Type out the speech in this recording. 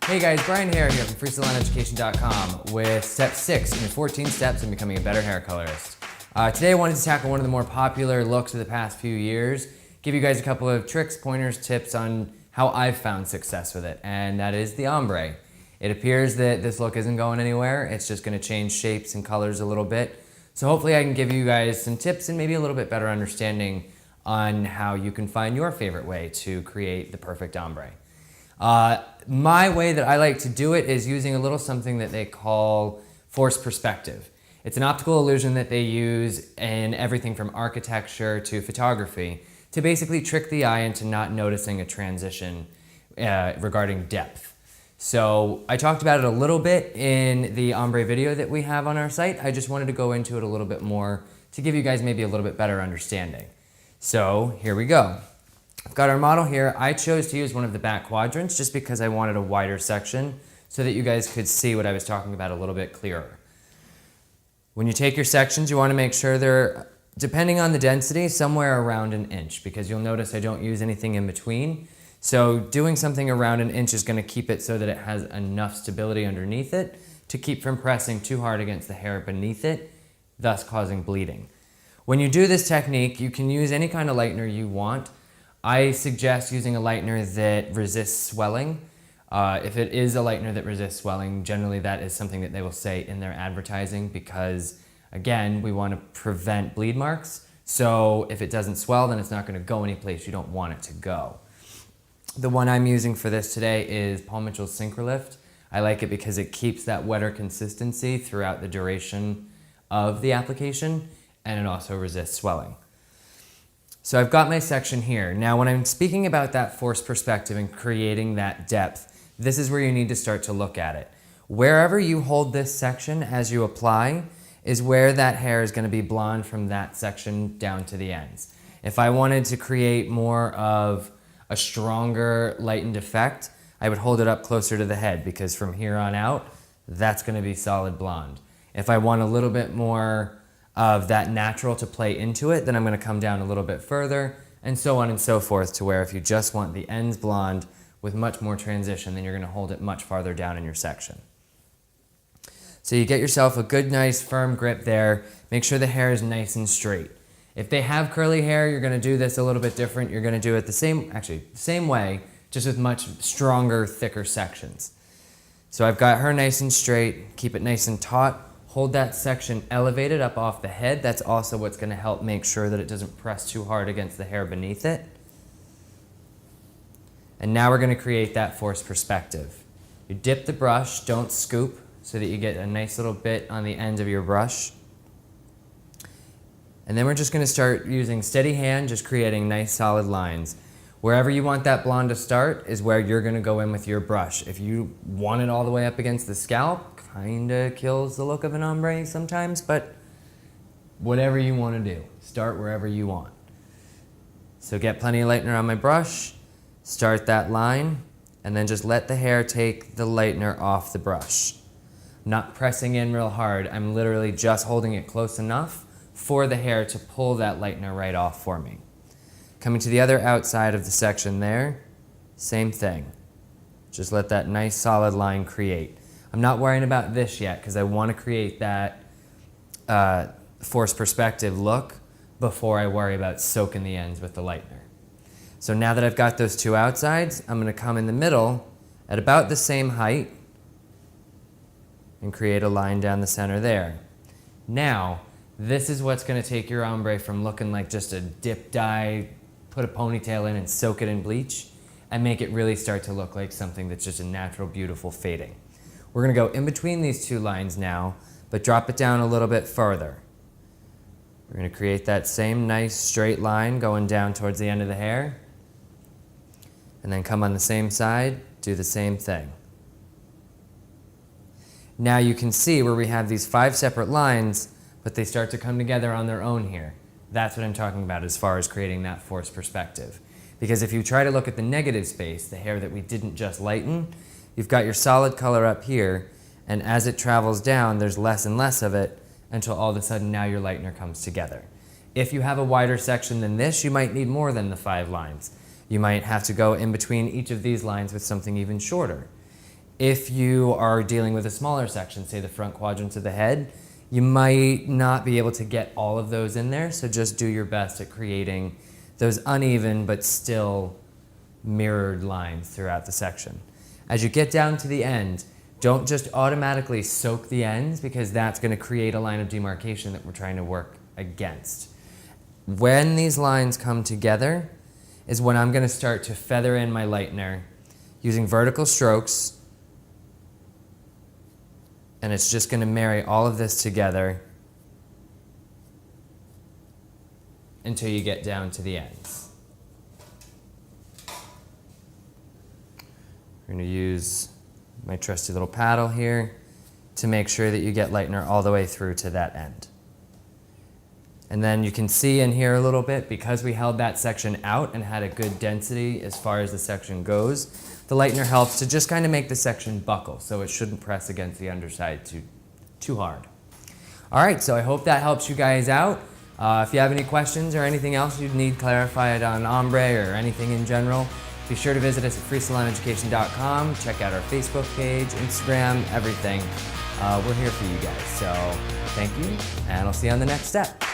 Hey guys, Brian here from freestylineeducation.com with step 6 in your 14 steps in becoming a better hair colorist. Today I wanted to tackle one of the more popular looks of the past few years, give you guys a couple of tricks, pointers, tips on how I've found success with it, and that is the ombre. It appears that this look isn't going anywhere, it's just going to change shapes and colors a little bit. So hopefully I can give you guys some tips and maybe a little bit better understanding on how you can find your favorite way to create the perfect ombre. My way that I like to do it is using a little something that they call forced perspective. It's an optical illusion that they use in everything from architecture to photography to basically trick the eye into not noticing a transition regarding depth. So I talked about it a little bit in the ombre video that we have on our site. I just wanted to go into it a little bit more to give you guys maybe a little bit better understanding. So here we go. I've got our model here. I chose to use one of the back quadrants just because I wanted a wider section so that you guys could see what I was talking about a little bit clearer. When you take your sections, you want to make sure they're, depending on the density, somewhere around an inch, because you'll notice I don't use anything in between. So doing something around an inch is going to keep it so that it has enough stability underneath it to keep from pressing too hard against the hair beneath it, thus causing bleeding. When you do this technique, you can use any kind of lightener you want. I suggest using a lightener that resists swelling. If it is a lightener that resists swelling, generally that is something that they will say in their advertising because, again, we want to prevent bleed marks. So if it doesn't swell, then it's not going to go any place you don't want it to go. The one I'm using for this today is Paul Mitchell's Synchrolift. I like it because it keeps that wetter consistency throughout the duration of the application, and it also resists swelling. So I've got my section here. Now when I'm speaking about that forced perspective and creating that depth, this is where you need to start to look at it. Wherever you hold this section as you apply is where that hair is going to be blonde from that section down to the ends. If I wanted to create more of a stronger lightened effect, I would hold it up closer to the head because from here on out, that's going to be solid blonde. If I want a little bit more of that natural to play into it, then I'm going to come down a little bit further, and so on and so forth, to where if you just want the ends blonde with much more transition, then you're going to hold it much farther down in your section. So you get yourself a good, nice, firm grip there. Make sure the hair is nice and straight. If they have curly hair, you're going to do this a little bit different. You're going to do it the same way, just with much stronger, thicker sections. So I've got her nice and straight. Keep it nice and taut. Hold that section elevated up off the head. That's also what's going to help make sure that it doesn't press too hard against the hair beneath it. And now we're going to create that forced perspective. You dip the brush, don't scoop, so that you get a nice little bit on the end of your brush. And then we're just going to start using steady hand, just creating nice solid lines. Wherever you want that blonde to start is where you're going to go in with your brush. If you want it all the way up against the scalp, kind of kills the look of an ombre sometimes, but whatever you want to do, start wherever you want. So get plenty of lightener on my brush, start that line, and then just let the hair take the lightener off the brush. I'm not pressing in real hard, I'm literally just holding it close enough for the hair to pull that lightener right off for me. Coming to the other outside of the section there, same thing. Just let that nice solid line create. I'm not worrying about this yet because I want to create that forced perspective look before I worry about soaking the ends with the lightener. So now that I've got those two outsides, I'm going to come in the middle at about the same height and create a line down the center there. Now, this is what's going to take your ombre from looking like just a dip dye, put a ponytail in and soak it in bleach, and make it really start to look like something that's just a natural, beautiful fading. We're going to go in between these two lines now, but drop it down a little bit further. We're going to create that same nice straight line going down towards the end of the hair, and then come on the same side, do the same thing. Now you can see where we have these 5 separate lines, but they start to come together on their own here. That's what I'm talking about as far as creating that forced perspective. Because if you try to look at the negative space, the hair that we didn't just lighten, you've got your solid color up here, and as it travels down, there's less and less of it until all of a sudden now your lightener comes together. If you have a wider section than this, you might need more than the 5 lines. You might have to go in between each of these lines with something even shorter. If you are dealing with a smaller section, say the front quadrants of the head, you might not be able to get all of those in there, so just do your best at creating those uneven but still mirrored lines throughout the section. As you get down to the end, don't just automatically soak the ends, because that's going to create a line of demarcation that we're trying to work against. When these lines come together is when I'm going to start to feather in my lightener using vertical strokes, and it's just going to marry all of this together until you get down to the ends. We're going to use my trusty little paddle here to make sure that you get lightener all the way through to that end. And then you can see in here a little bit, because we held that section out and had a good density as far as the section goes, the lightener helps to just kind of make the section buckle, so it shouldn't press against the underside too hard. All right, so I hope that helps you guys out. If you have any questions or anything else you'd need clarified on Ombre or anything in general, be sure to visit us at freesaloneducation.com. Check out our Facebook page, Instagram, everything. We're here for you guys. So thank you, and I'll see you on the next step.